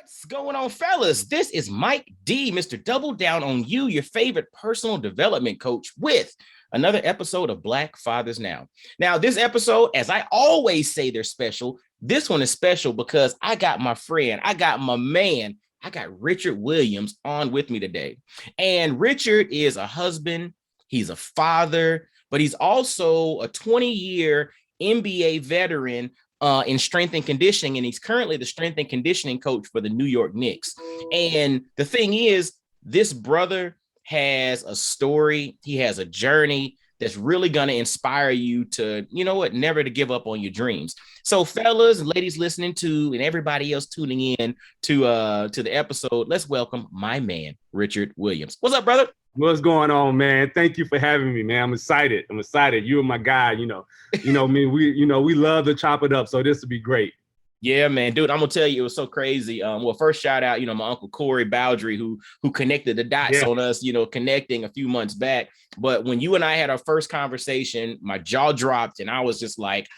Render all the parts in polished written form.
What's going on, fellas? This is Mike D, Mr. Double Down on You, your favorite personal development coach, with another episode of Black Fathers Now. Now, this episode, as I always say, they're special. This one is special because I got my friend, I got my man, I got Richard Williams on with me today. And Richard is a husband, he's a father, but he's also a 20-year NBA veteran in strength and conditioning, and he's currently the strength and conditioning coach for the New York Knicks. And the thing is, this brother has a story, he has a journey that's really going to inspire you to, you know what, never to give up on your dreams. So fellas and ladies listening to, and everybody else tuning in to the episode, let's welcome my man, Richard Williams. What's up, brother? What's going on, man? Thank you for having me, man. I'm excited. You and my guy, you know me. We love to chop it up. So this will be great. Yeah, man, dude. I'm gonna tell you, it was so crazy. Well, first shout out, my uncle Corey Bowdry, who connected the dots on us, connecting a few months back. But when you and I had our first conversation, my jaw dropped, and I was just like,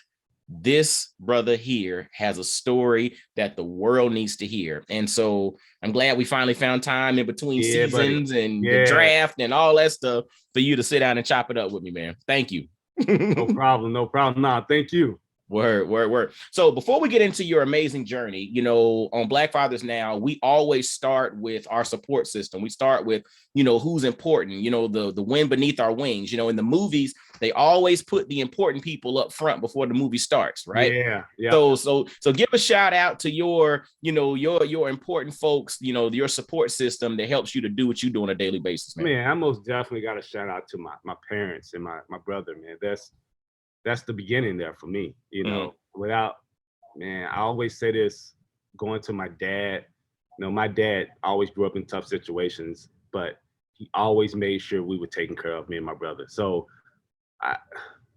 this brother here has a story that the world needs to hear. And so I'm glad we finally found time in between seasons and the draft and all that stuff for you to sit down and chop it up with me, man. Thank you. No problem. Nah, thank you. Word. So before we get into your amazing journey, on Black Fathers Now, we always start with our support system. We start with, who's important, the wind beneath our wings. In the movies, they always put the important people up front before the movie starts, right? Yeah. So give a shout out to your important folks, your support system that helps you to do what you do on a daily basis, man. Man, I most definitely got a shout out to my parents and my brother, man. That's the beginning there for me, without, man, I always say this, going to my dad, my dad always grew up in tough situations, but he always made sure we were taking care of, me and my brother. So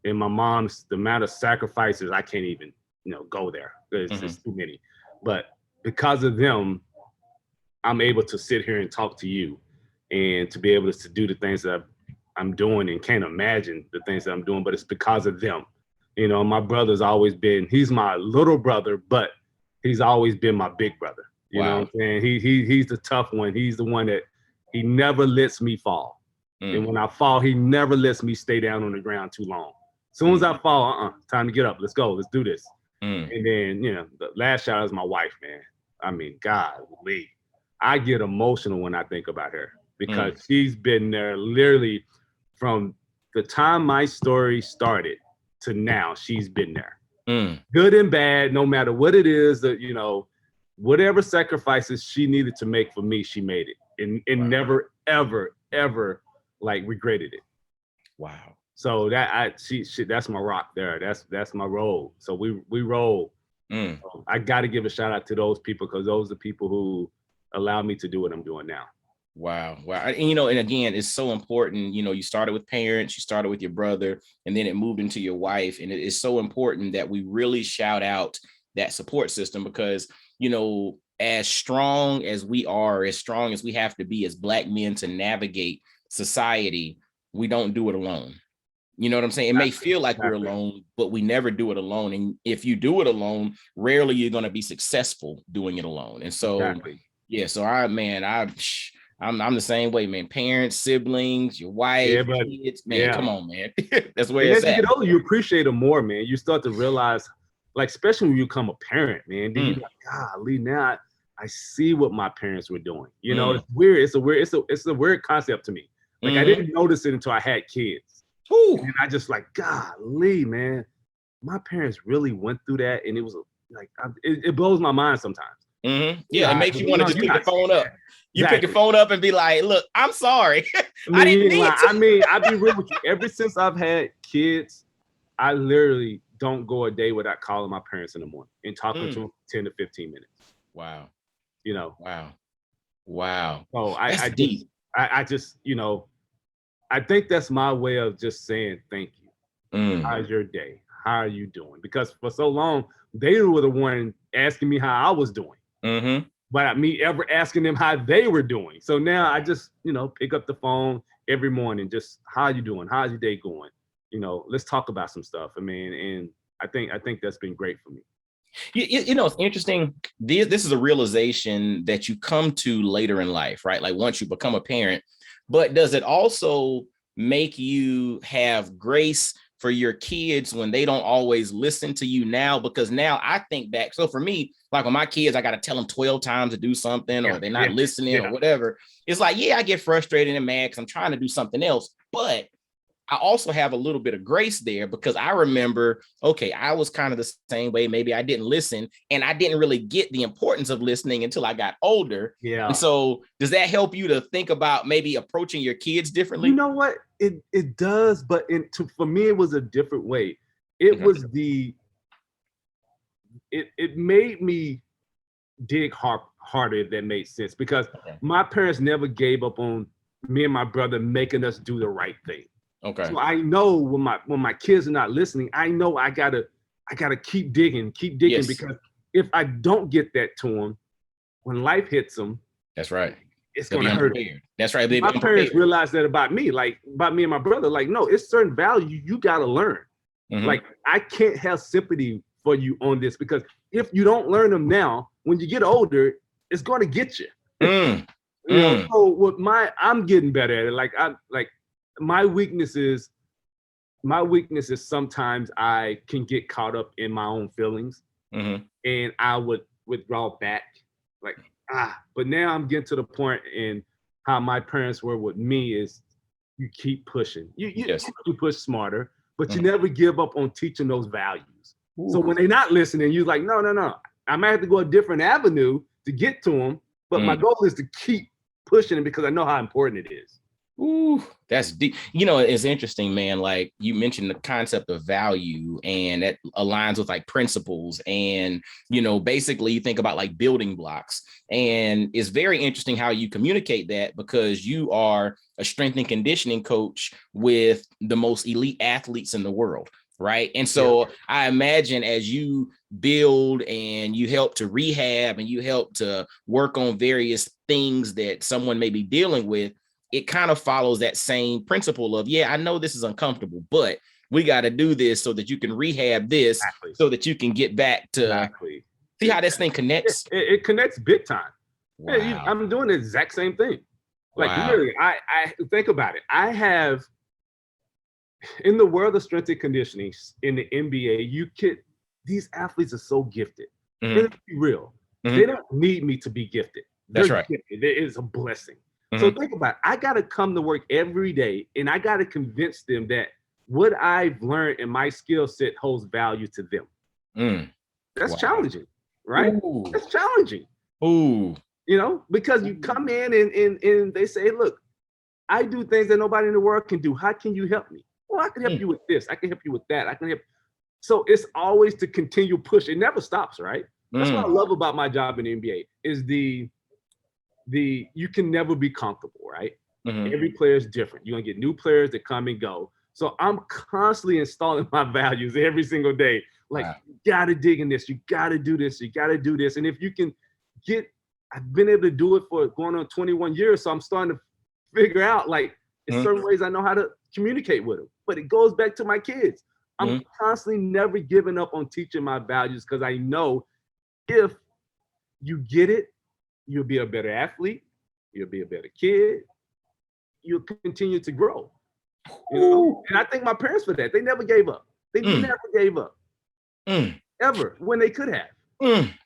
and my mom's, the amount of sacrifices, I can't even, go there. It's just too many. But because of them, I'm able to sit here and talk to you and to be able to do the things that I'm doing, and can't imagine the things that I'm doing, but it's because of them. My brother's always been, he's my little brother, but he's always been my big brother. You know what I'm saying? He's the tough one. He's the one that he never lets me fall. And when I fall, he never lets me stay down on the ground too long. As soon as I fall, time to get up. Let's go. Let's do this. And then, the last shout out is my wife, man. I mean, golly, I get emotional when I think about her, because she's been there literally from the time my story started to now. She's been there, good and bad, no matter what it is, that, whatever sacrifices she needed to make for me, she made it, and never, ever like regretted it. Wow. So that's my rock there. That's my roll. So we roll. I got to give a shout out to those people, because those are the people who allow me to do what I'm doing now. Wow. And again, it's so important. You started with parents, you started with your brother, and then it moved into your wife. And it is so important that we really shout out that support system, because, as strong as we are, as strong as we have to be as Black men to navigate society, we don't do it alone. You know what I'm saying? It may feel like we're alone, but we never do it alone. And if you do it alone, rarely you're going to be successful doing it alone. And so, so I'm the same way, man. Parents, siblings, your wife, kids, man, come on, man. That's where it's at. As you get older, you appreciate them more, man. You start to realize, like, especially when you become a parent, man, then you're like, golly, now I see what my parents were doing. It's weird. It's a weird concept to me. Like, I didn't notice it until I had kids. And I just like, golly, man, my parents really went through that. And it was like, it blows my mind sometimes. Yeah, it makes you want to just pick the phone up. You pick the phone up and be like, look, I'm sorry. I didn't need to. I'll be real with you. Ever since I've had kids, I literally don't go a day without calling my parents in the morning and talking to them 10 to 15 minutes. Wow. Wow. So I just, I think that's my way of just saying thank you. How's your day? How are you doing? Because for so long, they were the one asking me how I was doing. But me ever asking them how they were doing. So now I just, pick up the phone every morning, just, how are you doing? How's your day going? Let's talk about some stuff. I mean, and I think that's been great for me. You know, it's interesting. This is a realization that you come to later in life, right? Like once you become a parent, but does it also make you have grace for your kids when they don't always listen to you now? Because now I think back. So for me, like when my kids, I got to tell them 12 times to do something or they're not listening or whatever. It's like, yeah, I get frustrated and mad because I'm trying to do something else. But I also have a little bit of grace there because I remember, okay, I was kind of the same way. Maybe I didn't listen and I didn't really get the importance of listening until I got older. Yeah. And so does that help you to think about maybe approaching your kids differently? You know what? It does, but for me, it was a different way. It was it made me dig harder, if that made sense, because my parents never gave up on me and my brother making us do the right thing. Okay. So I know when my kids are not listening, I know I gotta keep digging, because if I don't get that to them, when life hits them, that's right, it's gonna hurt them. That's right. My parents realized that about me and my brother. Like, no, it's certain value you gotta learn. Like, I can't have sympathy for you on this, because if you don't learn them now, when you get older, it's gonna get you. You know, so with I'm getting better at it. My weakness is sometimes I can get caught up in my own feelings, and I would withdraw back, but now I'm getting to the point in how my parents were with me is you keep pushing. You push smarter, but you never give up on teaching those values. So when they're not listening, you're like, no, I might have to go a different avenue to get to them, but my goal is to keep pushing it because I know how important it is. Ooh, that's deep. You know, it's interesting, man. Like you mentioned the concept of value, and that aligns with like principles. And, you know, basically you think about like building blocks, and it's very interesting how you communicate that because you are a strength and conditioning coach with the most elite athletes in the world. Right. And so I imagine as you build and you help to rehab and you help to work on various things that someone may be dealing with, it kind of follows that same principle of, I know this is uncomfortable, but we got to do this so that you can rehab this so that you can get back to see how this thing connects. It connects big time. Wow. I'm doing the exact same thing. Like literally, I think about it. I have, in the world of strength and conditioning in the NBA, these athletes are so gifted. Let's be real. They don't need me to be gifted. That's right. Gifted. It is a blessing. So think about it. I got to come to work every day and I got to convince them that what I've learned in my skill set holds value to them. That's challenging, right? Ooh. That's challenging. Ooh. You know, because you come in and they say, look, I do things that nobody in the world can do. How can you help me? Well, I can help you with this. I can help you with that. I can help. So it's always to continue push. It never stops, right? That's what I love about my job in the NBA is you can never be comfortable, right? Every player is different. You're gonna get new players that come and go. So I'm constantly installing my values every single day. Like, you gotta dig in this, you gotta do this, you gotta do this. And if you can I've been able to do it for going on 21 years. So I'm starting to figure out like in certain ways I know how to communicate with them. But it goes back to my kids. I'm constantly never giving up on teaching my values because I know if you get it, you'll be a better athlete, you'll be a better kid, you'll continue to grow. You know? And I thank my parents for that. They never gave up. They never gave up. Ever, when they could have.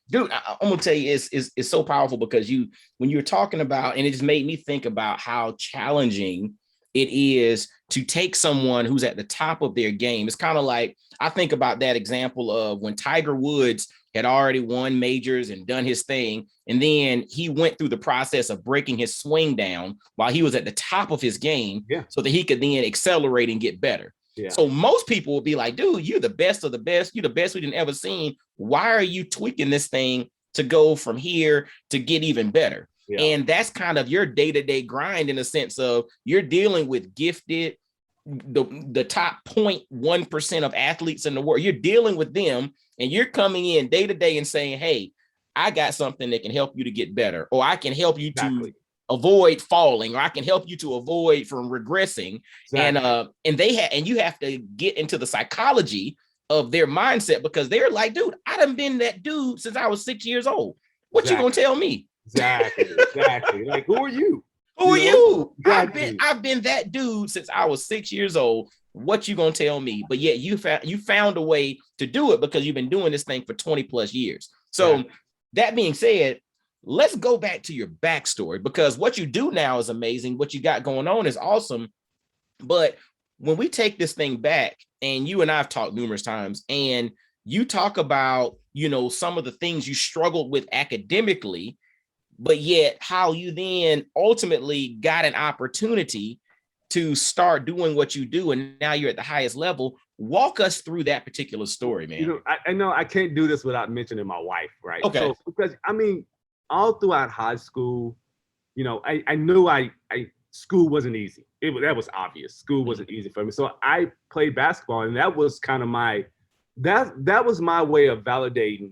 Dude, I'm gonna tell you, it's so powerful because when you're talking about, and it just made me think about how challenging it is to take someone who's at the top of their game. It's kind of like, I think about that example of when Tiger Woods had already won majors and done his thing. And then he went through the process of breaking his swing down while he was at the top of his game so that he could then accelerate and get better. So most people would be like, dude, you're the best of the best. You're the best we didn't ever seen. Why are you tweaking this thing to go from here to get even better? And that's kind of your day-to-day grind in a sense of you're dealing with gifted, the top 0.1% of athletes in the world. You're dealing with them and you're coming in day to day and saying, hey, I got something that can help you to get better, or I can help you to avoid falling, or I can help you to avoid from regressing. And you have to get into the psychology of their mindset, because they're like, dude, I done been that dude since I was 6 years old. What you gonna tell me? Exactly. Like, who are you? Who are you? Exactly. I've been that dude since I was 6 years old. What you gonna tell me? But yet you found a way to do it because you've been doing this thing for 20 plus years. So that being said, let's go back to your backstory, because what you do now is amazing. What you got going on is awesome. But when we take this thing back, and you and I've talked numerous times, and you talk about, you know, some of the things you struggled with academically, but yet how you then ultimately got an opportunity to start doing what you do, and now you're at the highest level. Walk us through that particular story, man. You know, I know I can't do this without mentioning my wife, right? Okay. So, because I mean, all throughout high school, you know, I knew school wasn't easy. That was obvious. School wasn't easy for me. So I played basketball, and that was kind of that was my way of validating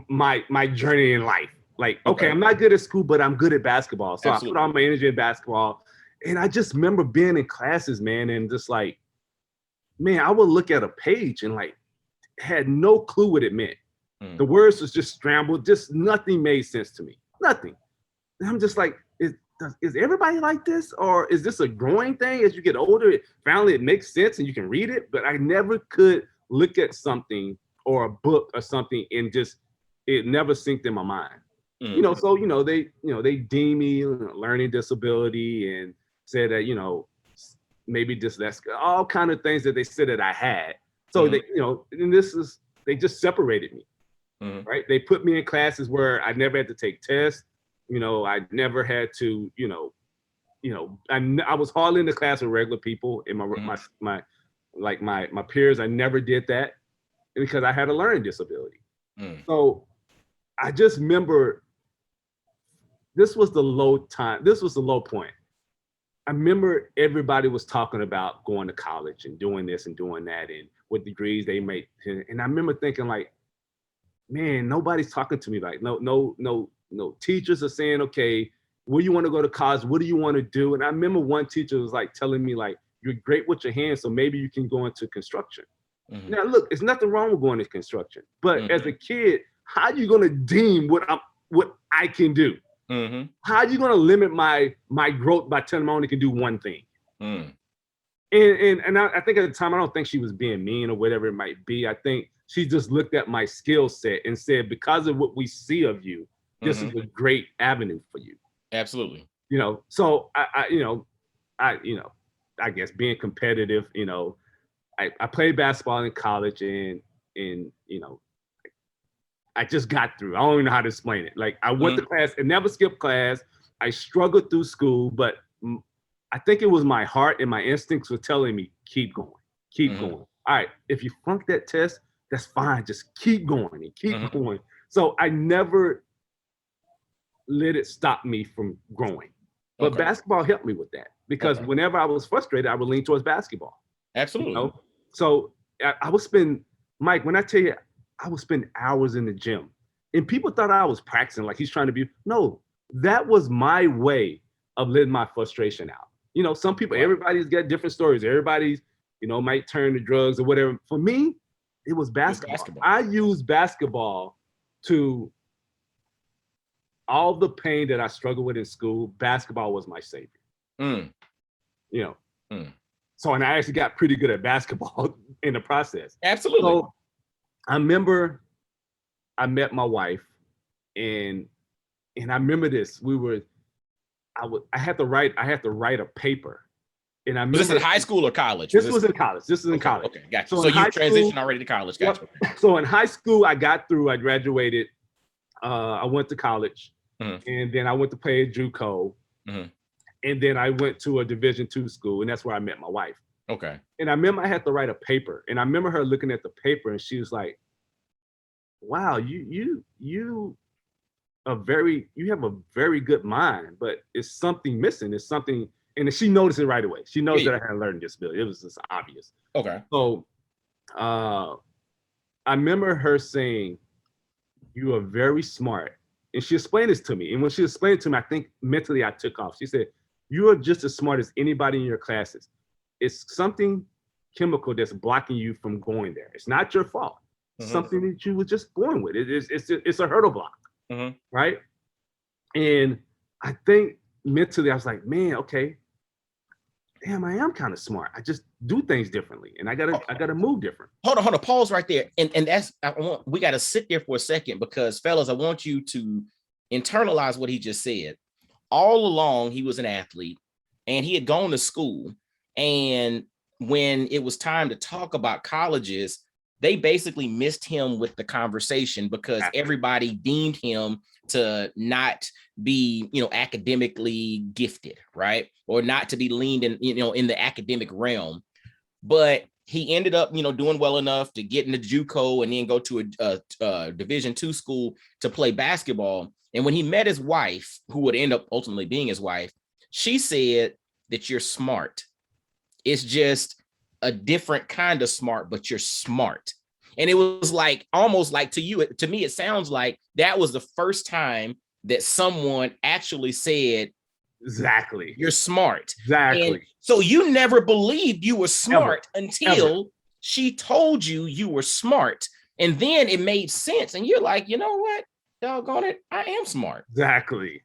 my journey in life. Like, okay, I'm not good at school, but I'm good at basketball. So Absolutely. I put all my energy in basketball. And I just remember being in classes, man, and just like, man, I would look at a page and like had no clue what it meant. The words was just scrambled, just nothing made sense to me. Nothing. And I'm just like, is everybody like this? Or is this a growing thing? As you get older, finally it makes sense and you can read it. But I never could look at something or a book or something and just, it never synced in my mind. You know, so, they deem me a learning disability and said that, maybe dyslexic, all kind of things that they said that I had. So they, and they just separated me, right? They put me in classes where I never had to take tests. I never had to, I was hardly in the class with regular people in my peers. I never did that because I had a learning disability. So I just remember this was the low time. This was the low point. I remember everybody was talking about going to college and doing this and doing that and what degrees they make. And I remember thinking like, man, nobody's talking to me. Like, no teachers are saying, okay, where you want to go to college? What do you want to do? And I remember one teacher was like telling me like, you're great with your hands, so maybe you can go into construction. Now, look, there's nothing wrong with going to construction, but as a kid, how are you going to deem what I can do? How are you going to limit my growth by telling me I only can do one thing? And I think at the time, I don't think she was being mean or whatever it might be. I think she just looked at my skill set and said, because of what we see of you, this is a great avenue for you. Absolutely. So I guess being competitive, I played basketball in college and I just got through. I don't even know how to explain it. Like I went to class and never skipped class. I struggled through school, but I think it was my heart and my instincts were telling me, keep going, keep going. All right, if you flunk that test, that's fine. Just keep going and keep going. So I never let it stop me from growing. But basketball helped me with that because whenever I was frustrated, I would lean towards basketball. Absolutely. So I would spend, Mike, when I tell you, I would spend hours in the gym and people thought I was practicing like he's trying to be. No, that was my way of letting my frustration out. Some people, everybody's got different stories. Everybody's, might turn to drugs or whatever. For me, it was basketball. I used basketball to all the pain that I struggled with in school. Basketball was my savior. So, and I actually got pretty good at basketball in the process. Absolutely. So, I remember I met my wife and I remember this. I had to write a paper. And I remember, was this in high school or college? This was in college. This is in college. Okay, gotcha. So you transitioned already to college. Gotcha. So in high school, I got through, I graduated. I went to college and then I went to play at JUCO. And then I went to a Division II school and that's where I met my wife. Okay. And I remember I had to write a paper and I remember her looking at the paper and she was like, wow, you have a very good mind, but it's something missing. It's something, and she noticed it right away. She knows that I had a learning disability. It was just obvious. Okay. So I remember her saying, you are very smart. And she explained this to me. And when she explained it to me, I think mentally I took off. She said, you are just as smart as anybody in your classes. It's something chemical that's blocking you from going there. It's not your fault. Mm-hmm. Something that you were just born with. It's a hurdle block, Mm-hmm. right? And I think mentally I was like, man, okay, damn, I am kind of smart. I just do things differently, and I gotta move different. Hold on, pause right there. And that's we got to sit there for a second, because fellas, I want you to internalize what he just said. All along, he was an athlete, and he had gone to school. And when it was time to talk about colleges, they basically missed him with the conversation, because everybody deemed him to not be, academically gifted, right? Or not to be leaned in, in the academic realm. But he ended up, doing well enough to get into JUCO and then go to a Division II school to play basketball. And when he met his wife, who would end up ultimately being his wife, she said that you're smart. It's just a different kind of smart, but you're smart. And it was like, almost like to me, it sounds like that was the first time that someone actually said, exactly, you're smart. Exactly. And so you never believed you were smart until she told you were smart. And then it made sense. And you're like, you know what? Doggone it, I am smart. Exactly.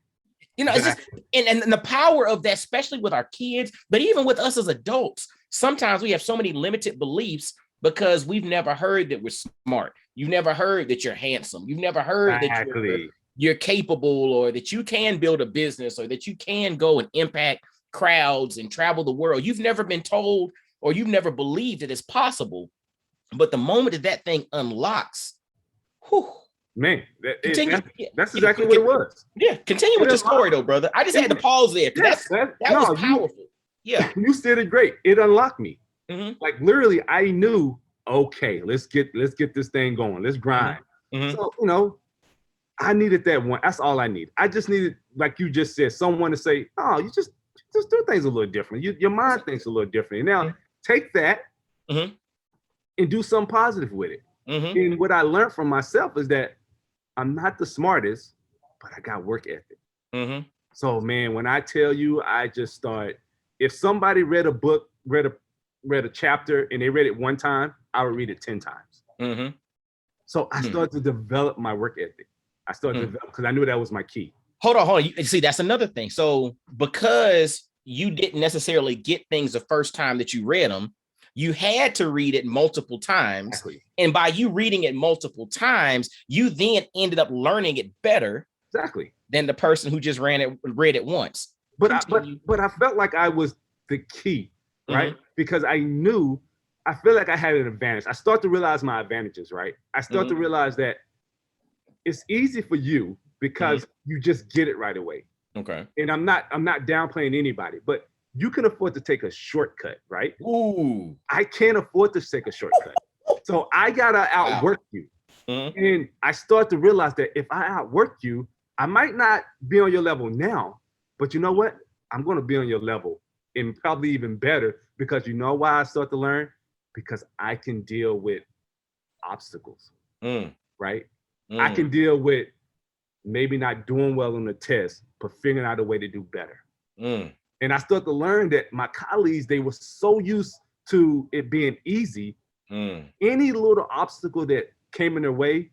It's just, and the power of that, especially with our kids, but even with us as adults, sometimes we have so many limited beliefs because we've never heard that we're smart. You've never heard that you're handsome. You've never heard that you're capable, or that you can build a business, or that you can go and impact crowds and travel the world. You've never been told, or you've never believed that it's possible. But the moment that thing unlocks, whew, man, that's exactly what it was. Yeah, continue with the story though, brother. I just had to pause there. That was powerful. You said it great. It unlocked me. Mm-hmm. Like literally, I knew, okay, let's get this thing going. Let's grind. Mm-hmm. So, I needed that one. That's all I need. I just needed, like you just said, someone to say, oh, you just do things a little different. Your mind thinks a little different. Now take that and do something positive with it. Mm-hmm. And what I learned from myself is that I'm not the smartest, but I got work ethic. Mm-hmm. So man, when I tell you, I just start, if somebody read a book, read a chapter and they read it one time, I would read it 10 times. Mm-hmm. So I started to develop my work ethic. I started to develop, because I knew that was my key. Hold on. You see, that's another thing. So because you didn't necessarily get things the first time that you read them, you had to read it multiple times. Exactly. And by you reading it multiple times, you then ended up learning it better than the person who just read it once. But I felt like I was the key, right? Because I feel like I had an advantage. I start to realize my advantages, right? I start to realize that it's easy for you because you just get it right away. Okay. And I'm not downplaying anybody, but you can afford to take a shortcut, right? Ooh. I can't afford to take a shortcut. So I gotta outwork you. And I start to realize that if I outwork you, I might not be on your level now, but you know what? I'm gonna be on your level and probably even better, because you know why I start to learn? Because I can deal with obstacles, right? I can deal with maybe not doing well on the test, but figuring out a way to do better. And I started to learn that my colleagues, they were so used to it being easy. Any little obstacle that came in their way,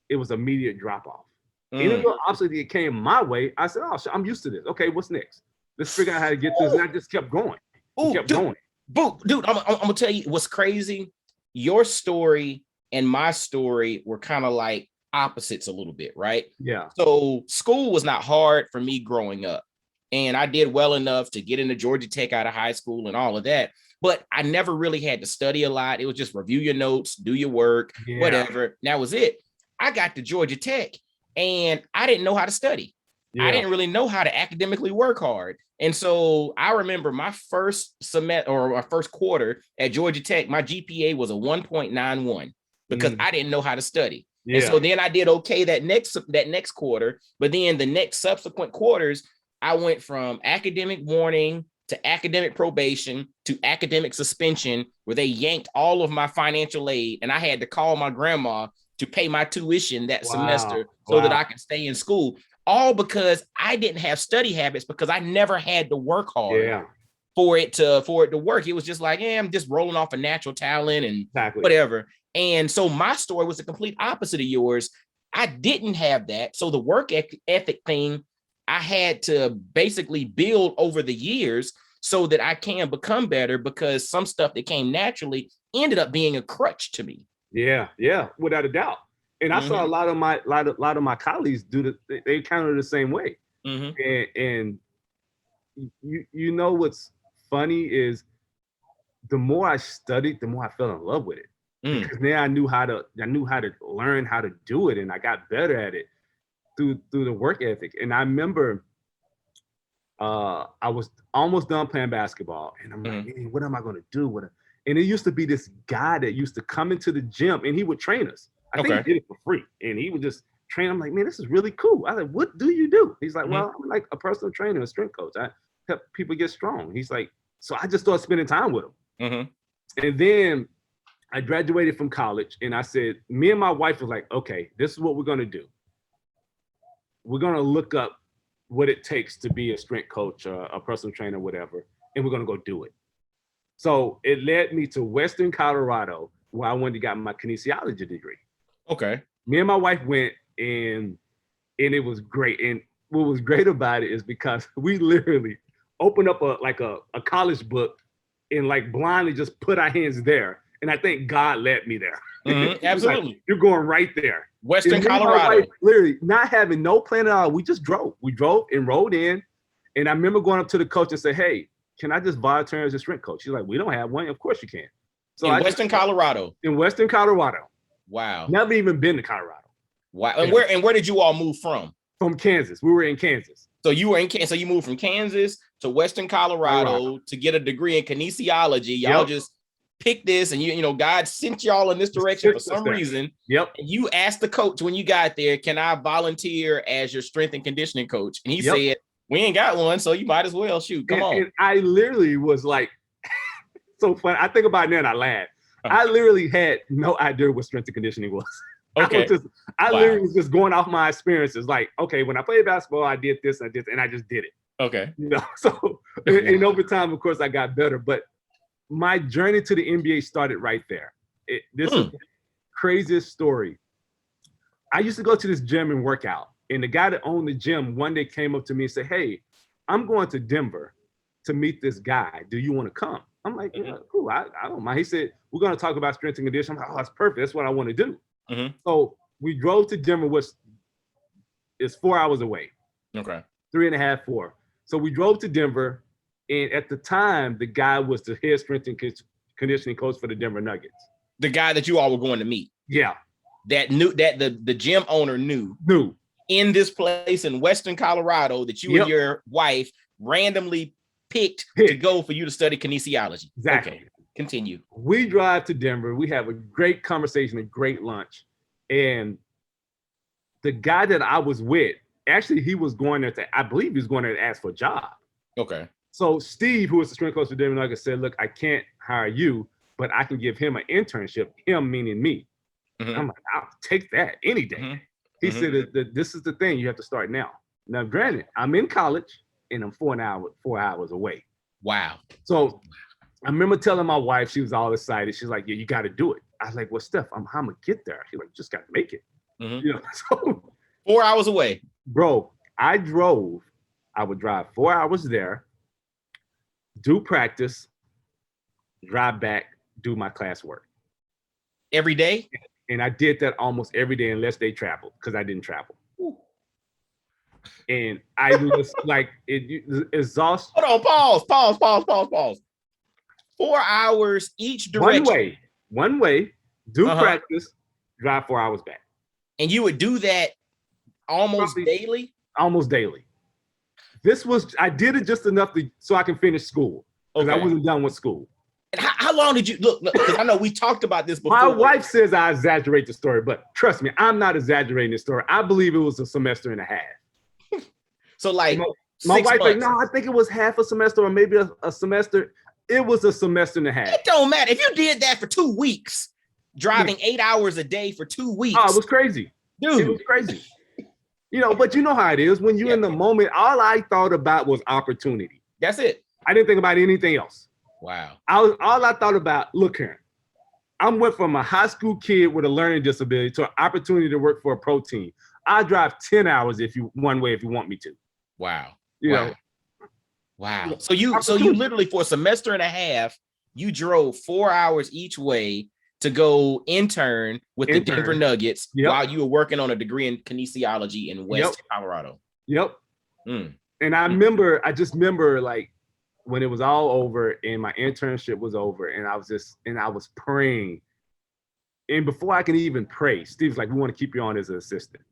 it was immediate drop off. Any little obstacle that came my way, I said, oh, I'm used to this. Okay, what's next? Let's figure out how to get this. And I just kept going. Going. Dude, I'm gonna tell you what's crazy. Your story and my story were kind of like opposites a little bit, right? Yeah. So school was not hard for me growing up. And I did well enough to get into Georgia Tech out of high school and all of that. But I never really had to study a lot. It was just review your notes, do your work, whatever. And that was it. I got to Georgia Tech and I didn't know how to study. I didn't really know how to academically work hard. And so I remember my first semester or my first quarter at Georgia Tech, my GPA was a 1.91 because I didn't know how to study. And so then I did okay that next quarter, but then the next subsequent quarters, I went from academic warning to academic probation to academic suspension, where they yanked all of my financial aid and I had to call my grandma to pay my tuition that semester so that I could stay in school, all because I didn't have study habits because I never had to work hard. for it to work. It was just like, I'm just rolling off a natural talent and whatever. And so my story was the complete opposite of yours. I didn't have that. So the work ethic thing, I had to basically build over the years so that I can become better, because some stuff that came naturally ended up being a crutch to me. Yeah, without a doubt. And I saw a lot of my colleagues do they kind of the same way. And you know what's funny is the more I studied, the more I fell in love with it. Because now I knew how to learn how to do it, and I got better at it through the work ethic. And I remember I was almost done playing basketball, and I'm like, man, what am I going to do? And it used to be this guy that used to come into the gym, and he would train us. I think he did it for free, and he would just train. I'm like, man, this is really cool. I was like, what do you do? He's like, well, I'm like a personal trainer, a strength coach. I help people get strong. He's like, so I just started spending time with him. And then I graduated from college, and I said, me and my wife was like, okay, this is what we're going to do. We're going to look up what it takes to be a strength coach, a personal trainer, whatever, and we're going to go do it. So it led me to Western Colorado, where I wanted to get my kinesiology degree. Okay. Me and my wife went, and it was great. And what was great about it is because we literally opened up a college book and like blindly just put our hands there. And I think God led me there. Absolutely. Like, you're going right there. Western Colorado. Wife, literally not having no plan at all. We just drove. We drove and rode in. And I remember going up to the coach and say, hey, can I just volunteer as a strength coach? She's like, we don't have one. Of course you can. So in Western Colorado. In Western Colorado. Wow. Never even been to Colorado. Wow. And where did you all move from? From Kansas. We were in Kansas. So you were in Kansas. So you moved from Kansas to Western Colorado to get a degree in kinesiology. Y'all just picked this, and you know, God sent y'all in this direction for some reason. And you asked the coach when you got there, can I volunteer as your strength and conditioning coach? And he said, we ain't got one, so you might as well shoot. Come on. And I literally was like, so funny. I think about it now and I laugh. I literally had no idea what strength and conditioning was. Okay. I literally was just going off my experiences. Like, okay, when I played basketball, I did this and I did, and I just did it. Okay. You know, so and over time, of course, I got better. But my journey to the NBA started right there. This is the craziest story. I used to go to this gym and work out. And the guy that owned the gym one day came up to me and said, hey, I'm going to Denver to meet this guy. Do you want to come? I'm like, yeah, cool. I don't mind. He said, we're going to talk about strength and conditioning. I'm like, oh, that's perfect. That's what I want to do. So we drove to Denver, which is 4 hours away. Okay. 3.5, 4. So we drove to Denver. And at the time, the guy was the head strength and conditioning coach for the Denver Nuggets. The guy that you all were going to meet. Yeah. That knew that the gym owner knew in this place in Western Colorado that you and your wife randomly picked to go for you to study kinesiology. Exactly. Okay. Continue. We drive to Denver. We have a great conversation, a great lunch. And the guy that I was with, actually, he was going there I believe he was going there to ask for a job. Okay. So Steve, who was the strength coach for Denver Nuggets, said, look, I can't hire you, but I can give him an internship, him meaning me. I'm like, I'll take that any day. He said that this is the thing, you have to start now. Now, granted, I'm in college and I'm 4 hours away. Wow. So I remember telling my wife, she was all excited. She's like, yeah, you got to do it. I was like, well, Steph, how am I going to get there? She's like, just got to make it. You know, so 4 hours away. Bro, I would drive 4 hours there, do practice, drive back, do my classwork. Every day? And I did that almost every day unless they traveled, because I didn't travel. And I was like, exhausted. Hold on, pause. 4 hours each direction. One way, do practice, drive 4 hours back. And you would do that almost daily? Almost daily. I did it just enough so I can finish school. Because I wasn't done with school. And how long did you look? Because I know we talked about this before. My wife says I exaggerate the story, but trust me, I'm not exaggerating the story. I believe it was a semester and a half. So like my wife like, no, I think it was half a semester or maybe a semester. It was a semester and a half. It don't matter. If you did that for 2 weeks, driving 8 hours a day for 2 weeks. Oh, it was crazy. Dude. It was crazy. You know, but you know how it is. When you're in the moment, all I thought about was opportunity. That's it. I didn't think about anything else. Wow. All I thought about, look here, I went from a high school kid with a learning disability to an opportunity to work for a pro team. I drive 10 hours one way if you want me to. Wow. You wow. know. Wow. So you literally for a semester and a half, you drove 4 hours each way to go intern with the Denver Nuggets while you were working on a degree in kinesiology in West Colorado. Yep. And I just remember like when it was all over and my internship was over and I was praying. And before I can even pray, Steve's like, we want to keep you on as an assistant.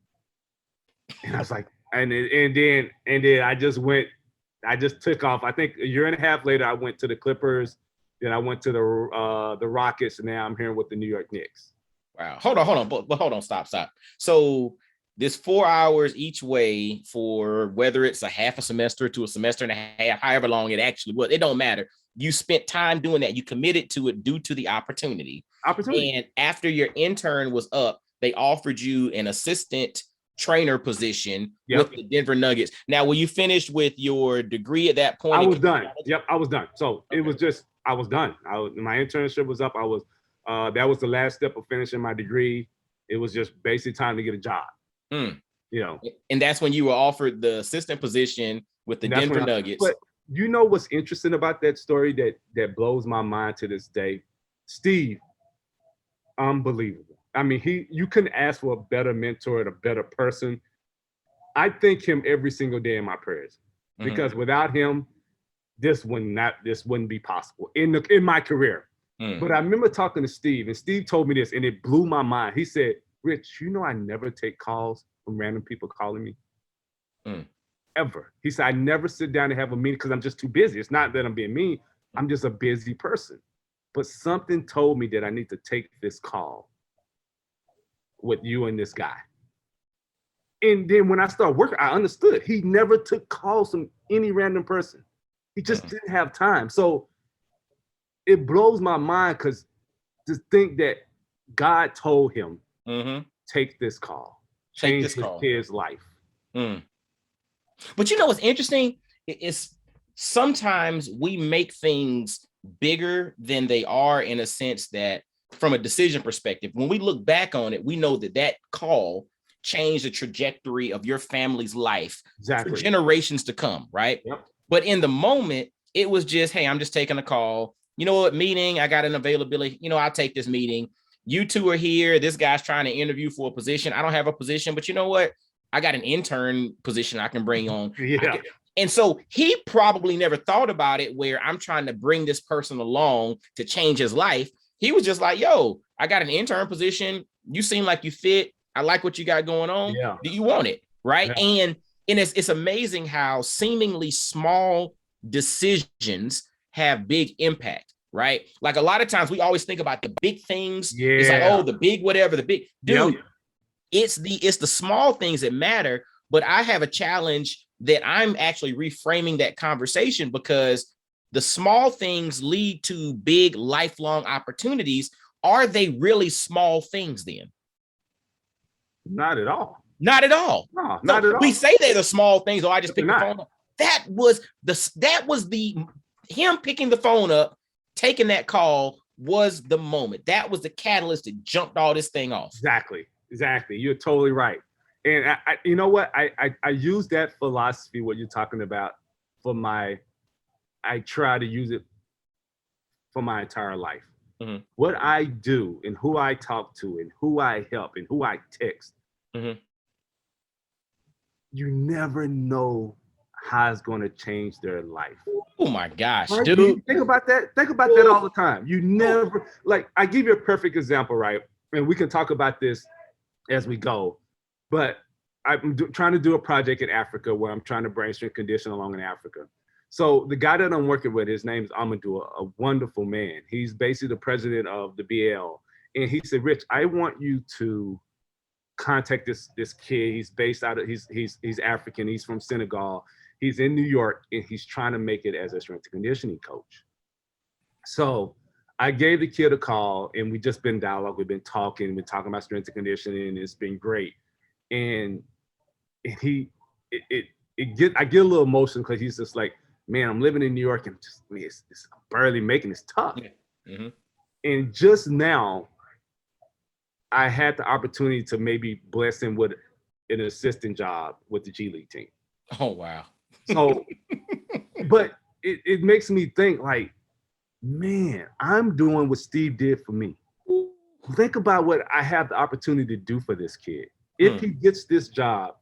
And I was like, and then I just took off. I think a year and a half later, I went to the Clippers. Then I went to the Rockets, and now I'm here with the New York Knicks. Wow. Hold on. But hold on. Stop. So this 4 hours each way for whether it's a half a semester to a semester and a half, however long it actually was, it don't matter. You spent time doing that. You committed to it due to the opportunity. And after your intern was up, they offered you an assistant trainer position with the Denver Nuggets. Now, were you finished with your degree at that point? I was done. Yep, I was done. So it was just, I was done. My internship was up. That was the last step of finishing my degree. It was just basically time to get a job. You know. And that's when you were offered the assistant position with the Denver Nuggets. But you know what's interesting about that story that blows my mind to this day? Steve, unbelievable. I mean, you couldn't ask for a better mentor and a better person. I thank him every single day in my prayers because without him, this wouldn't be possible in my career. But I remember talking to Steve, and Steve told me this, and it blew my mind. He said, "Rich, you know I never take calls from random people calling me, ever." He said, "I never sit down and have a meeting because I'm just too busy. It's not that I'm being mean. I'm just a busy person. But something told me that I need to take this call with you and this guy." And then when I started working, I understood he never took calls from any random person. He just didn't have time. So it blows my mind because to think that God told him, take this call, change his kid's life. But you know what's interesting? It's sometimes we make things bigger than they are in a sense that from a decision perspective, when we look back on it, we know that call changed the trajectory of your family's life for generations to come, right? But in the moment, it was just, hey, I'm just taking a call. You know what, meeting, I got an availability. You know, I'll take this meeting. You two are here. This guy's trying to interview for a position. I don't have a position, but you know what? I got an intern position I can bring on. And so he probably never thought about it where I'm trying to bring this person along to change his life. He was just like, yo, I got an intern position. You seem like you fit. I like what you got going on. Do you want it? Right. And it's amazing how seemingly small decisions have big impact, right? Like a lot of times we always think about the big things. It's like, oh, the big whatever, the big dude. It's the small things that matter. But I have a challenge that I'm actually reframing that conversation because the small things lead to big lifelong opportunities. Are they really small things then? Not at all. Not at all. No, not at all. We say they're the small things. Oh, I just picked the phone up. That was him picking the phone up, taking that call was the moment. That was the catalyst that jumped all this thing off. Exactly. You're totally right. And I you know what? I use that philosophy, what you're talking about, I try to use it for my entire life. What I do and who I talk to and who I help and who I text, you never know how it's going to change their life. Oh my gosh, right? dude. Think about that. Think about that all the time. You never, like, I give you a perfect example, right? And we can talk about this as we go. But I'm trying to do a project in Africa where I'm trying to bring strength condition along in Africa. So the guy that I'm working with, his name is Amadou, a wonderful man. He's basically the president of the BL. And he said, Rich, I want you to contact this kid. He's based out of, he's African. He's from Senegal. He's in New York and he's trying to make it as a strength and conditioning coach. So I gave the kid a call and we just been dialogue. We've been talking about strength and conditioning and it's been great. And I get a little emotional because he's just like, man, I'm living in New York and just, man, it's barely making it's tough. Yeah. Mm-hmm. And just now, I had the opportunity to maybe bless him with an assistant job with the G League team. Oh, wow. So, but it makes me think like, man, I'm doing what Steve did for me. Think about what I have the opportunity to do for this kid. If he gets this job,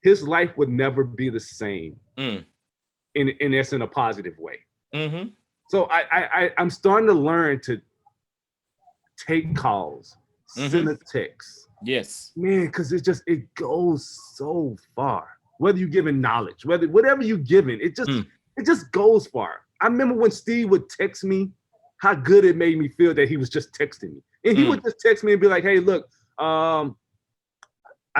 his life would never be the same. And that's in a positive way. Mm-hmm. So I'm starting to learn to take calls, send a text. Yes. Man, because it goes so far. Whether you're giving knowledge, whatever you're giving, it just goes far. I remember when Steve would text me, how good it made me feel that he was just texting me. And he would just text me and be like, hey, look, I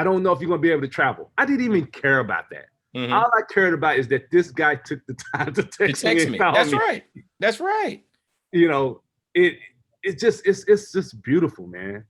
don't know if you're gonna be able to travel. I didn't even care about that. All I cared about is that this guy took the time to text me. That's right. That's right. You know, it's just beautiful, man.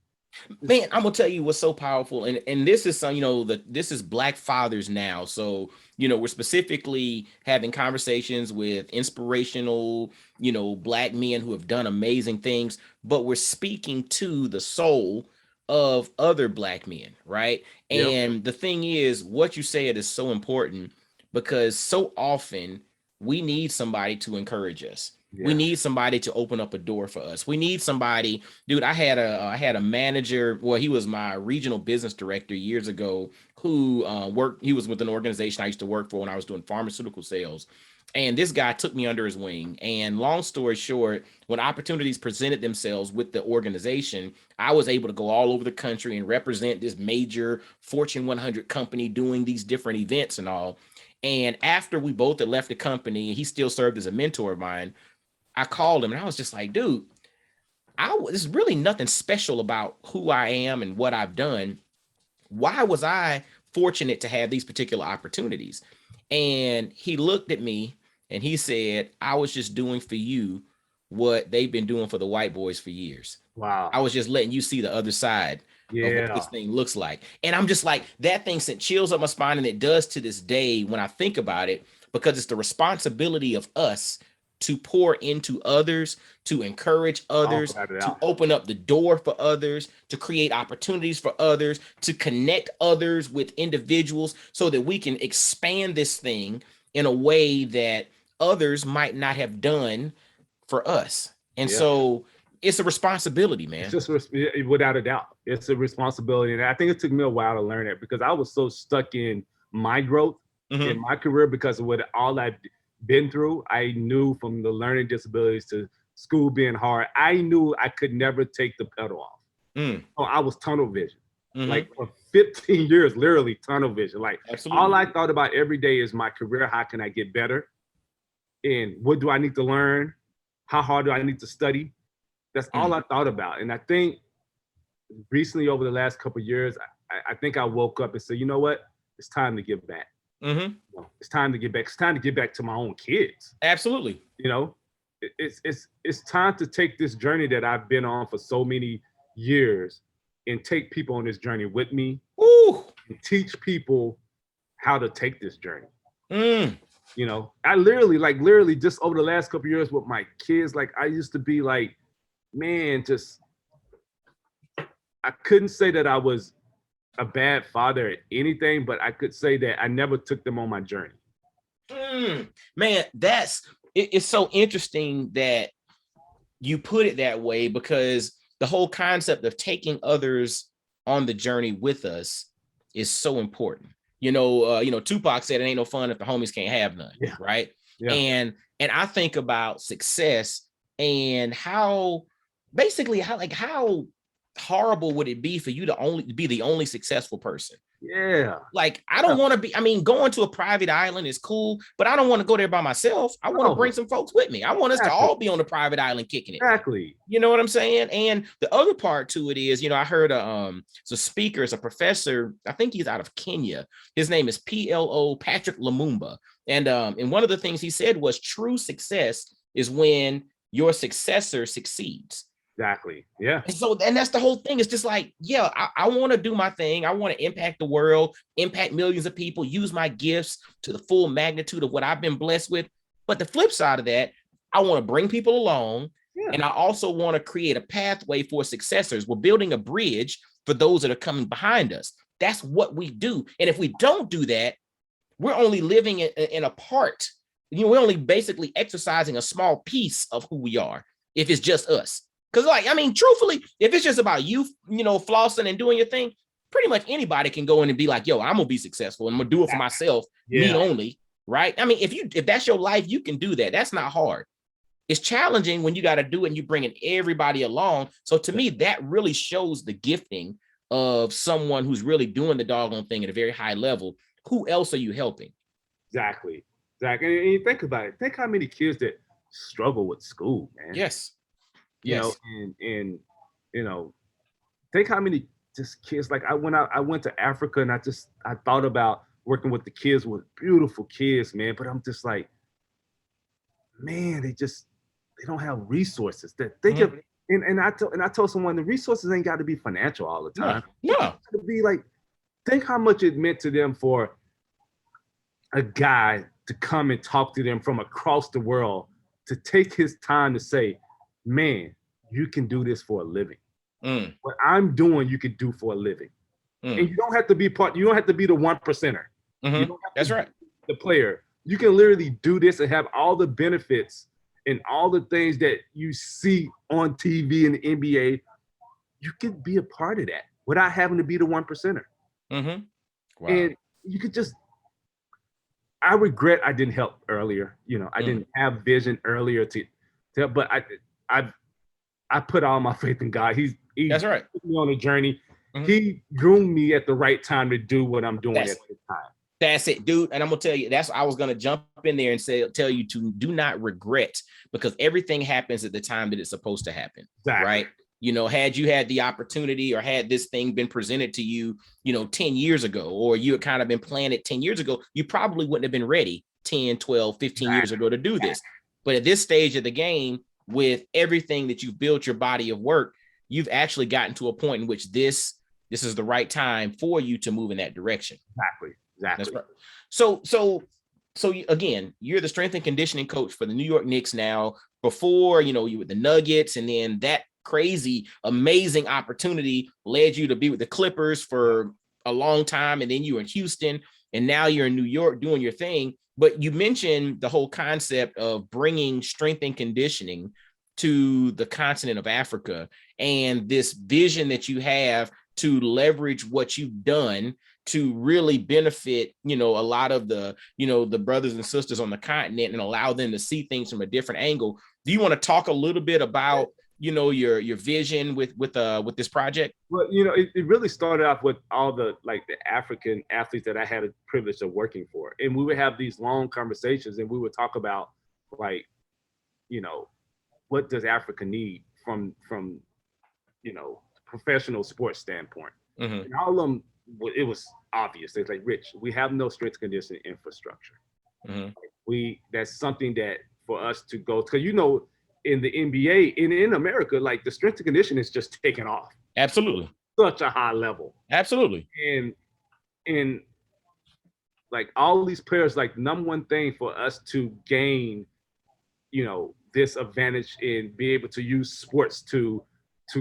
Man, I'm gonna tell you what's so powerful, and this is some, this is Black Fathers Now. So, we're specifically having conversations with inspirational, Black men who have done amazing things, but we're speaking to the soul of other Black men, right? Yep. And the thing is, what you said is so important because so often we need somebody to encourage us. Yeah. We need somebody to open up a door for us. We need somebody, dude. I had a manager. Well, he was my regional business director years ago who worked. He was with an organization I used to work for when I was doing pharmaceutical sales. And this guy took me under his wing. And long story short, when opportunities presented themselves with the organization, I was able to go all over the country and represent this major Fortune 100 company doing these different events and all. And after we both had left the company, he still served as a mentor of mine. I called him and I was just like, dude, there's really nothing special about who I am and what I've done. Why was I fortunate to have these particular opportunities? And he looked at me and he said, I was just doing for you what they've been doing for the white boys for years. Wow. I was just letting you see the other side of what this thing looks like. And I'm just like, that thing sent chills up my spine, and it does to this day when I think about it, because it's the responsibility of us to pour into others, to encourage others, to open up the door for others, to create opportunities for others, to connect others with individuals so that we can expand this thing in a way that others might not have done for us. And so it's a responsibility, man. It's just without a doubt. It's a responsibility. And I think it took me a while to learn it because I was so stuck in my growth in my career because of all I've been through. I knew from the learning disabilities to school being hard, I knew I could never take the pedal off. So I was tunnel vision. Like for 15 years, literally tunnel vision. Like all I thought about every day is my career. How can I get better? And what do I need to learn? How hard do I need to study? That's all I thought about. And I think recently over the last couple of years, I think I woke up and said, you know what? It's time to give back. It's time to get back. It's time to get back to my own kids. Absolutely. It's time to take this journey that I've been on for so many years and take people on this journey with me. And teach people how to take this journey. I literally just over the last couple of years with my kids, like I used to be like, man, I couldn't say that I was a bad father at anything, but I could say that I never took them on my journey. Man, it's so interesting that you put it that way, because the whole concept of taking others on the journey with us is so important. Tupac said it ain't no fun if the homies can't have none, right? Yeah. And I think about success and how horrible would it be for you to be the only successful person? Yeah. Like, I don't want to be, going to a private island is cool, but I don't want to go there by myself. I want to bring some folks with me. I want us to all be on the private island kicking it. Exactly. You know what I'm saying? And the other part to it is, I heard it's a speaker, it's a professor, I think he's out of Kenya. His name is PLO Patrick Lumumba. And one of the things he said was true success is when your successor succeeds. Exactly. Yeah. And that's the whole thing. It's just like, I want to do my thing. I want to impact the world, impact millions of people, use my gifts to the full magnitude of what I've been blessed with. But the flip side of that, I want to bring people along. And I also want to create a pathway for successors. We're building a bridge for those that are coming behind us. That's what we do. And if we don't do that, we're only living in a part. We're only basically exercising a small piece of who we are if it's just us. Because, truthfully, if it's just about you, flossing and doing your thing, pretty much anybody can go in and be like, yo, I'm going to be successful and I'm going to do it for myself, me only, right? If that's your life, you can do that. That's not hard. It's challenging when you got to do it and you bringing everybody along. So to me, that really shows the gifting of someone who's really doing the doggone thing at a very high level. Who else are you helping? Exactly. And you think about it. Think how many kids that struggle with school, man. Yes. You know, and think how many just kids, like I went to Africa and I thought about working with the kids, with beautiful kids, man. But I'm just like, man, they don't have resources. That think of, and I told someone the resources ain't got to be financial all the time. No. To be like, think how much it meant to them for a guy to come and talk to them from across the world, to take his time to say, man, you can do this for a living. What I'm doing, you can do for a living. And you don't have to be you don't have to be the 1%er. That's right. The player. You can literally do this and have all the benefits and all the things that you see on TV in the NBA. You can be a part of that without having to be the 1%er. Wow. And you could I regret I didn't help earlier. I didn't have vision earlier but I put all my faith in God. He That's right. put me on a journey. He groomed me at the right time to do what I'm doing at this time. That's it, dude. And I'm gonna tell you, I was gonna jump in there and tell you to do not regret, because everything happens at the time that it's supposed to happen. Exactly. Right. Had you had the opportunity, or had this thing been presented to you, 10 years ago, or you had kind of been planning 10 years ago, you probably wouldn't have been ready 10, 12, 15 years ago to do this. But at this stage of the game, with everything that you've built your body of work, you've actually gotten to a point in which this is the right time for you to move in that direction. Exactly. That's right. So again, you're the strength and conditioning coach for the New York Knicks now. Before, you were the Nuggets, and then that crazy, amazing opportunity led you to be with the Clippers for a long time. And then you were in Houston, and now you're in New York doing your thing. But you mentioned the whole concept of bringing strength and conditioning to the continent of Africa, and this vision that you have to leverage what you've done to really benefit, a lot of the, the brothers and sisters on the continent, and allow them to see things from a different angle. Do you want to talk a little bit about, your vision with this project? Well, it really started off with all the African athletes that I had a privilege of working for. And we would have these long conversations, and we would talk about what does Africa need from professional sports standpoint. And all of them, it was obvious. It's like, Rich, we have no strength conditioning infrastructure. That's something that for us to go, because in the NBA, in America, the strength and conditioning is just taking off. Absolutely. Such a high level. Absolutely. And all these players, number one thing for us to gain, this advantage and be able to use sports to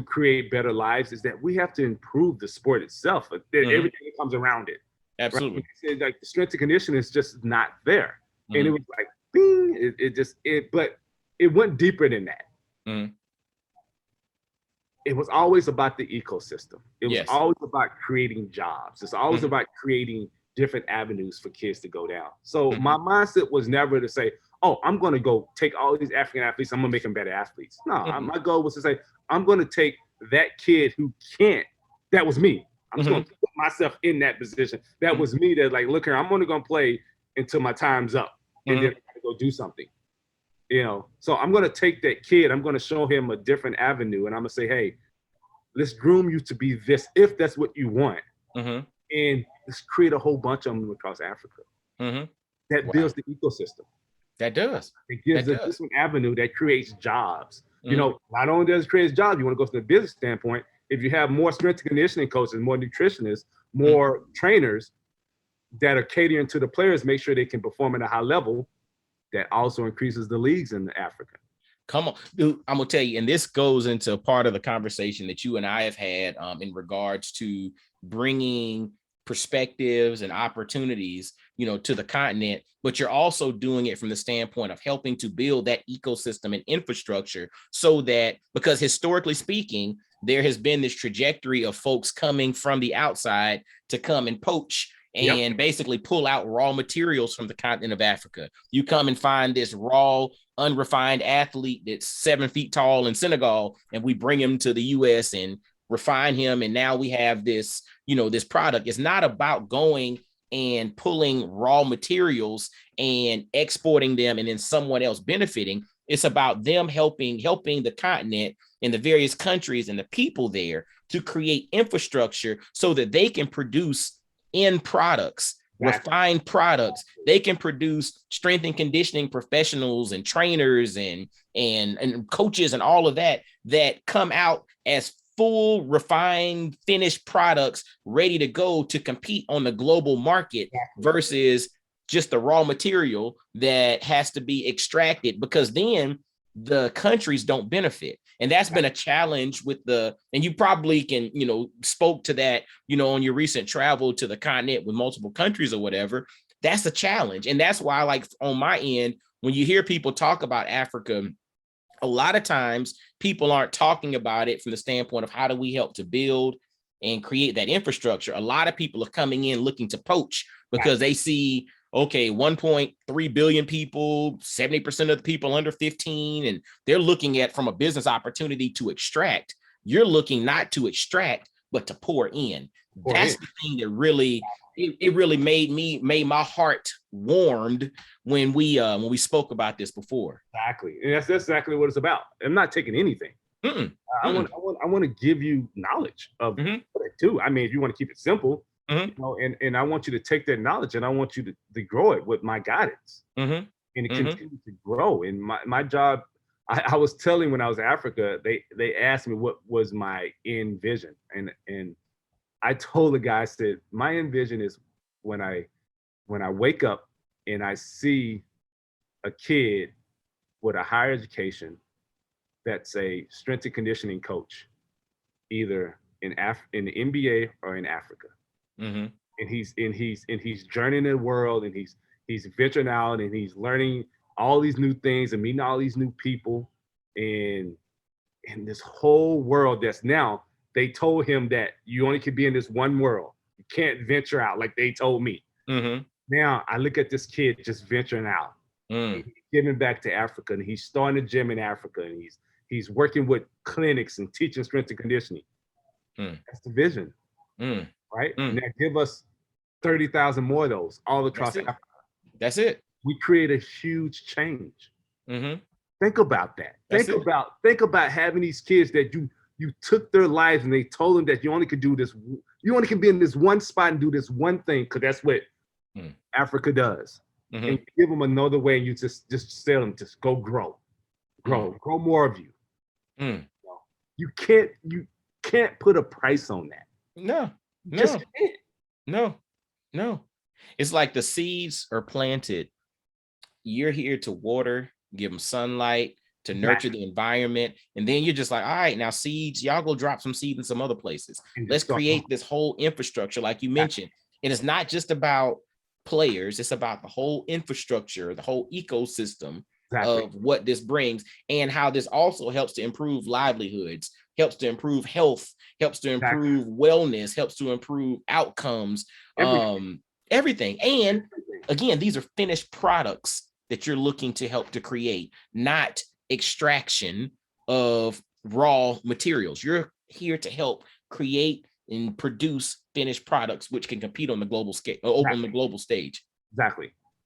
create better lives, is that we have to improve the sport itself. Everything that comes around it. Absolutely. Right? The strength and conditioning is just not there. And it was bing, but it went deeper than that. It was always about the ecosystem. It was always about creating jobs. It's always about creating different avenues for kids to go down. So my mindset was never to say, oh, I'm going to go take all these African athletes, I'm going to make them better athletes. No, my goal was to say, I'm going to take that kid who can't. That was me. I'm just going to put myself in that position. That was me. That look here, I'm only going to play until my time's up, and then I got to go do something. So I'm going to take that kid, I'm going to show him a different avenue, and I'm going to say, hey, let's groom you to be this, if that's what you want. And let's create a whole bunch of them across Africa. That builds the ecosystem. That does. It gives a different avenue that creates jobs. Not only does it create jobs, you want to go from the business standpoint. If you have more strength and conditioning coaches, more nutritionists, more trainers that are catering to the players, make sure they can perform at a high level, that also increases the leagues in Africa. Come on, dude, I'm gonna tell you, and this goes into part of the conversation that you and I have had in regards to bringing perspectives and opportunities, to the continent, but you're also doing it from the standpoint of helping to build that ecosystem and infrastructure so that, because historically speaking, there has been this trajectory of folks coming from the outside to come and poach and basically pull out raw materials from the continent of Africa. You come and find this raw, unrefined athlete that's 7 feet tall in Senegal, and we bring him to the US and refine him. And now we have this, this product. It's not about going and pulling raw materials and exporting them and then someone else benefiting. It's about them helping the continent and the various countries and the people there to create infrastructure so that they can produce end products, refined products. They can produce strength and conditioning professionals and trainers and coaches and all of that come out as full, refined, finished products ready to go to compete on the global market versus just the raw material that has to be extracted, because then the countries don't benefit. And that's been a challenge with and you probably can, spoke to that, on your recent travel to the continent with multiple countries or whatever. That's a challenge. And that's why, like, on my end, when you hear people talk about Africa, a lot of times people aren't talking about it from the standpoint of how do we help to build and create that infrastructure. A lot of people are coming in looking to poach because they see, okay, 1.3 billion people, 70% of the people under 15, and they're looking at from a business opportunity to extract. You're looking not to extract, but to pour in. That's the thing that really, it really made my heart warmed when we spoke about this before. Exactly, and that's exactly what it's about. I'm not taking anything. I want to give you knowledge of what I do. I mean, if you want to keep it simple, and I want you to take that knowledge and I want you to grow it with my guidance, and it continue to grow. And my job, I was telling when I was in Africa, they asked me what was my end vision, and I told the guy, I said, my end vision is when I wake up and I see a kid with a higher education that's a strength and conditioning coach, either in the NBA or in Africa. And he's journeying the world, and he's venturing out, and he's learning all these new things and meeting all these new people, and in this whole world that's now, they told him that you only can be in this one world. You can't venture out like they told me. Now I look at this kid just venturing out, giving back to Africa, and he's starting a gym in Africa, and he's working with clinics and teaching strength and conditioning. That's the vision, right? Now give us 30,000 more of those all across Africa. That's it. We create a huge change. Think about that. Think about having these kids that you took their lives and they told them that you only could do this. You only can be in this one spot and do this one thing, because that's what Africa does. And you give them another way, and you just tell them, just go grow more of you. You can't put a price on that. No. It's like the seeds are planted. You're here to water, give them sunlight, to nurture the environment. And then you're just like, all right, now seeds, y'all go drop some seeds in some other places. Let's create this whole infrastructure, like you mentioned. And it's not just about players, it's about the whole infrastructure, the whole ecosystem of what this brings, and how this also helps to improve livelihoods, helps to improve health, helps to improve wellness, helps to improve outcomes, everything. And again, these are finished products that you're looking to help to create, not extraction of raw materials. You're here to help create and produce finished products which can compete on the global scale, on the global stage.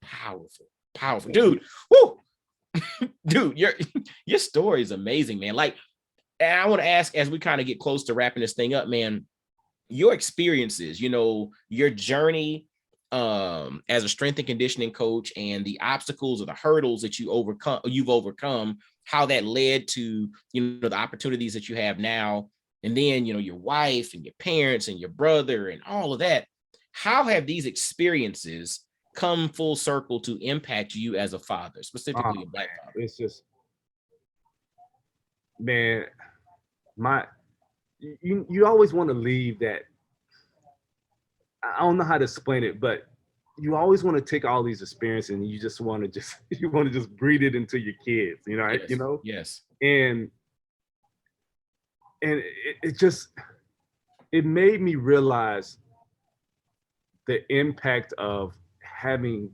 Powerful, dude. Woo! Dude, your story is amazing, man. Like, and I want to ask, as we kind of get close to wrapping this thing up, man, your experiences, your journey as a strength and conditioning coach, and the obstacles or the hurdles that you've overcome, how that led to, the opportunities that you have now. And then, your wife and your parents and your brother and all of that. How have these experiences come full circle to impact you as a father, specifically a Black father? It's just, man, you always want to leave that. I don't know how to explain it, but you always want to take all these experiences and you just want to just breathe it into your kids, Yes. you know? Yes. And it made me realize the impact of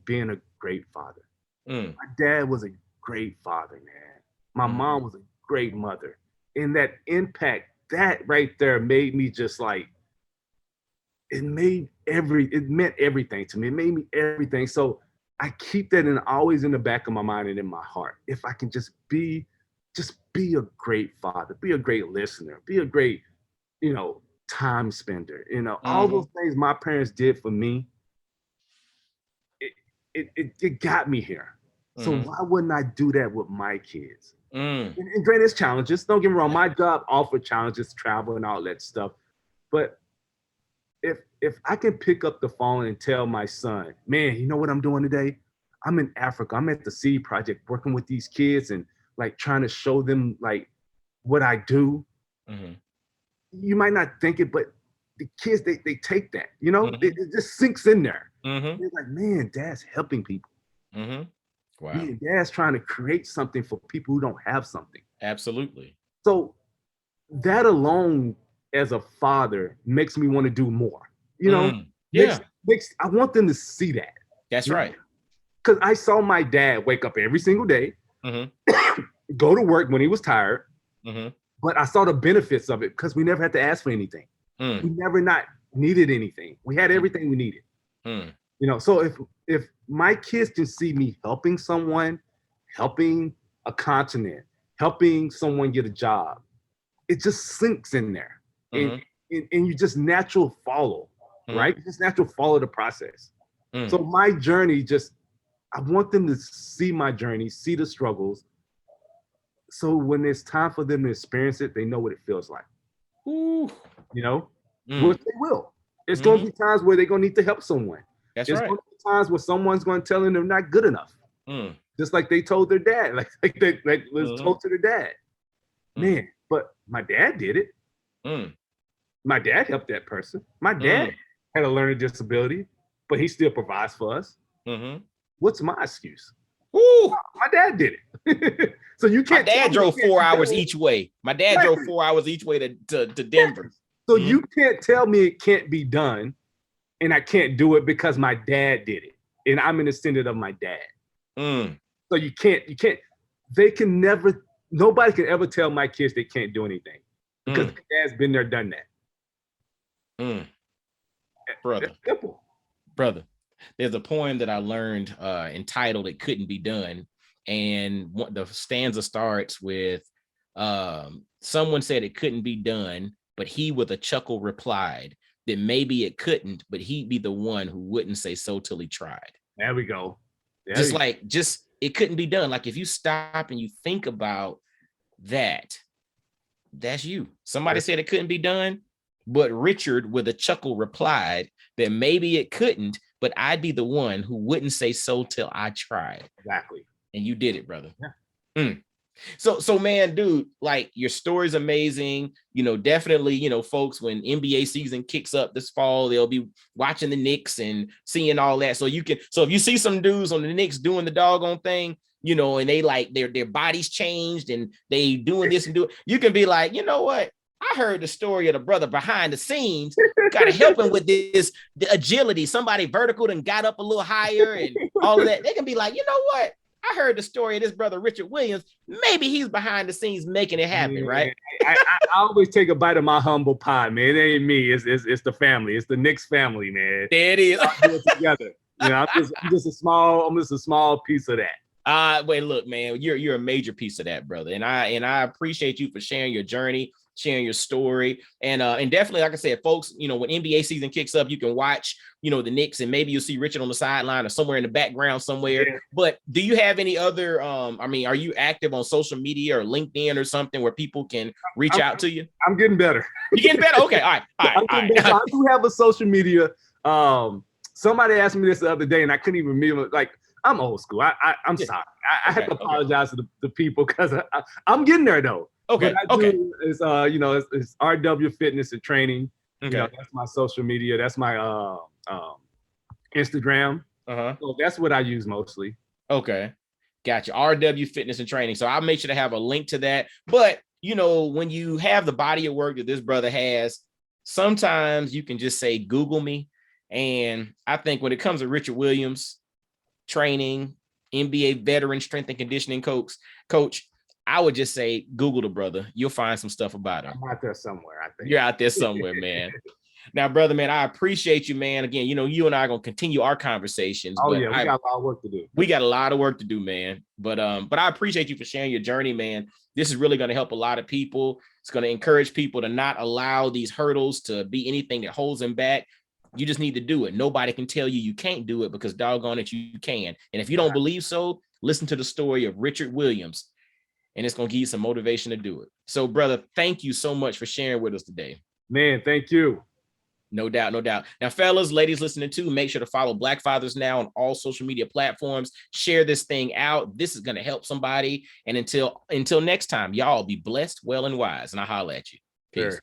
being a great father. My dad was a great father, man. My mom was a great mother. And that impact, that right there made me just like, it meant everything to me. It made me everything. So I keep that always in the back of my mind and in my heart. If I can just be a great father, be a great listener, be a great, time spender, all those things my parents did for me, it got me here. So why wouldn't I do that with my kids? And granted, it's challenges. Don't get me wrong. My job offered challenges, travel and all that stuff. But if I can pick up the phone and tell my son, man, you know what I'm doing today? I'm in Africa. I'm at the Seed Project working with these kids and like trying to show them like what I do. You might not think it, but the kids, they take that, it just sinks in there. They're like, man, Dad's helping people. Wow. Man, Dad's trying to create something for people who don't have something. Absolutely. So that alone as a father makes me want to do more, I want them to see that. That's right. Because I saw my dad wake up every single day, go to work when he was tired, but I saw the benefits of it because we never had to ask for anything. We never not needed anything. We had everything we needed. So if my kids can see me helping someone, helping a continent, helping someone get a job, it just sinks in there. And you just natural follow, right? You just natural follow the process. So my journey I want them to see my journey, see the struggles. So when it's time for them to experience it, they know what it feels like. Which they will. It's going to be times where they're going to need to help someone. That's There's right. going to be times where someone's going to tell them they're not good enough. Just like they told their dad, like they was told to their dad. Man, but my dad did it. My dad helped that person. My dad had a learning disability, but he still provides for us. What's my excuse? My dad did it. So you can't. My dad drove 4 hours each way. My dad drove 4 hours each way to Denver. So you can't tell me it can't be done and I can't do it because my dad did it. And I'm an descendant of my dad. So you can't, nobody can ever tell my kids they can't do anything because my dad's been there, done that. Brother. That's simple. Brother, there's a poem that I learned entitled "It Couldn't Be Done," and the stanza starts with someone said it couldn't be done, but he with a chuckle replied that maybe it couldn't, but he'd be the one who wouldn't say so till he tried. There we go. It couldn't be done. Like if you stop and you think about that, that's you. Somebody said it couldn't be done, but Richard with a chuckle replied that maybe it couldn't, but I'd be the one who wouldn't say so till I tried. Exactly. And you did it, brother. Yeah. So man, dude, like your story's amazing. Definitely, folks, when NBA season kicks up this fall, they'll be watching the Knicks and seeing all that. So if you see some dudes on the Knicks doing the doggone thing, and they like their bodies changed and they doing this and do it, you can be like, you know what? I heard the story of the brother behind the scenes, got to help him with the agility. Somebody vertical and got up a little higher and all of that. They can be like, you know what? I heard the story of this brother, Richard Williams. Maybe he's behind the scenes making it happen, right? I always take a bite of my humble pie, man. It ain't me. It's the family. It's the Knicks family, man. There it is. Do it together. I'm just a small piece of that. Wait, look, man, you're a major piece of that, brother. And I appreciate you for sharing your journey, sharing your story. And definitely, like I said, folks, when NBA season kicks up, you can watch, the Knicks, and maybe you'll see Richard on the sideline or somewhere in the background somewhere. Yeah. But do you have any other, are you active on social media or LinkedIn or something where people can reach out to you? I'm getting better. You're getting better? Okay. All right. I do have a social media. somebody asked me this the other day, and I couldn't even remember. Like, I'm old school. I'm sorry. I have to apologize to the people because I'm getting there though. Okay. What I do is, you know, it's RW Fitness and Training. Okay. You know, that's my social media. That's my Instagram. So that's what I use mostly. Okay. Gotcha. RW Fitness and Training. So I'll make sure to have a link to that. But, you know, when you have the body of work that this brother has, sometimes you can just say, Google me. And I think when it comes to Richard Williams, training, NBA veteran strength and conditioning coach, I would just say, Google the brother. You'll find some stuff about him. I'm out there somewhere, I think. You're out there somewhere, man. Now, brother, man, I appreciate you, man. Again, you know, you and I are going to continue our conversations. Oh, yeah, we got a lot of work to do. We got a lot of work to do, man. But I appreciate you for sharing your journey, man. This is really going to help a lot of people. It's going to encourage people to not allow these hurdles to be anything that holds them back. You just need to do it. Nobody can tell you can't do it because doggone it, you can. And if you don't believe so, listen to the story of Richard Williams, and it's going to give you some motivation to do it. So, brother, thank you so much for sharing with us today. Man, thank you. No doubt, no doubt. Now, fellas, ladies listening too, make sure to follow Black Fathers Now on all social media platforms. Share this thing out. This is going to help somebody. And until next time, y'all be blessed, well, and wise. And I'll holler at you. Peace. Sure.